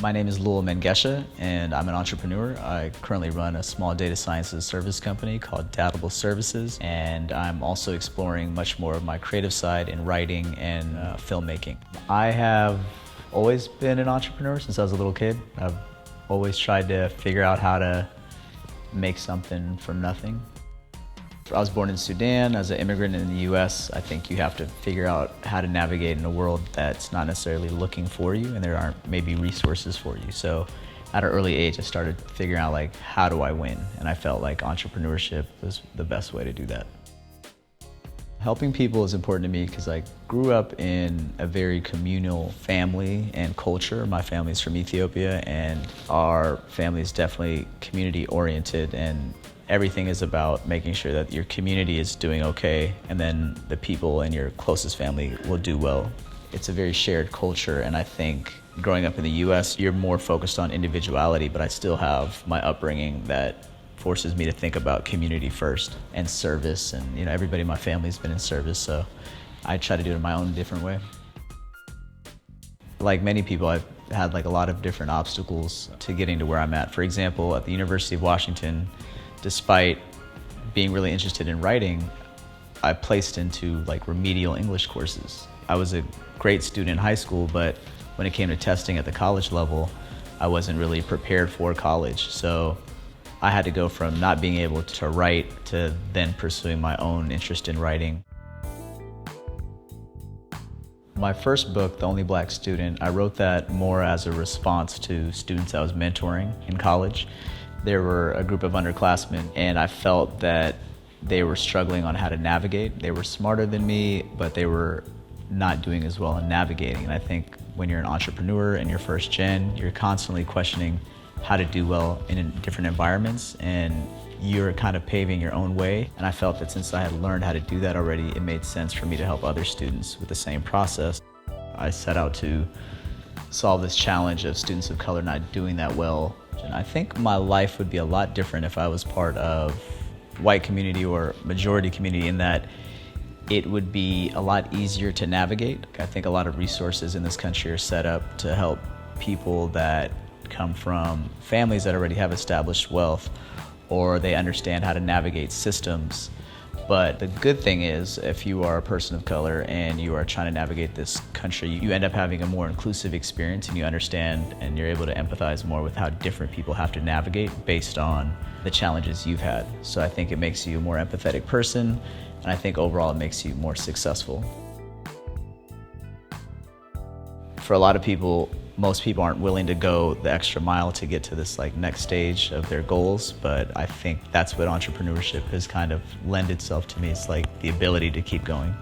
My name is Lull Mengesha, and I'm an entrepreneur. I currently run a small data sciences service company called Datable Services, and I'm also exploring much more of my creative side in writing and filmmaking. I have always been an entrepreneur since I was a little kid. I've always tried to figure out how to make something from nothing. I was born in Sudan. As an immigrant in the US, I think you have to figure out how to navigate in a world that's not necessarily looking for you and there aren't maybe resources for you. So at an early age, I started figuring out how do I win? And I felt like entrepreneurship was the best way to do that. Helping people is important to me because I grew up in a very communal family and culture. My family's from Ethiopia, and our family is definitely community oriented, and everything is about making sure that your community is doing okay, and then the people in your closest family will do well. It's a very shared culture, and I think growing up in the US, you're more focused on individuality, but I still have my upbringing that forces me to think about community first and service, and everybody in my family's been in service, so I try to do it in my own different way. Like many people, I've had a lot of different obstacles to getting to where I'm at. For example, at the University of Washington, despite being really interested in writing, I placed into remedial English courses. I was a great student in high school, but when it came to testing at the college level, I wasn't really prepared for college. So I had to go from not being able to write to then pursuing my own interest in writing. My first book, The Only Black Student, I wrote that more as a response to students I was mentoring in college. There were a group of underclassmen, and I felt that they were struggling on how to navigate. They were smarter than me, but they were not doing as well in navigating. And I think when you're an entrepreneur and you're first gen, you're constantly questioning how to do well in different environments, and you're kind of paving your own way. And I felt that since I had learned how to do that already, it made sense for me to help other students with the same process. I set out to solve this challenge of students of color not doing that well. And I think my life would be a lot different if I was part of white community or majority community, in that it would be a lot easier to navigate. I think a lot of resources in this country are set up to help people that come from families that already have established wealth, or they understand how to navigate systems. But the good thing is, if you are a person of color and you are trying to navigate this country, you end up having a more inclusive experience, and you understand and you're able to empathize more with how different people have to navigate based on the challenges you've had. So I think it makes you a more empathetic person, and I think overall it makes you more successful. For a lot of people, most people aren't willing to go the extra mile to get to this next stage of their goals, but I think that's what entrepreneurship has kind of lent itself to me. It's the ability to keep going.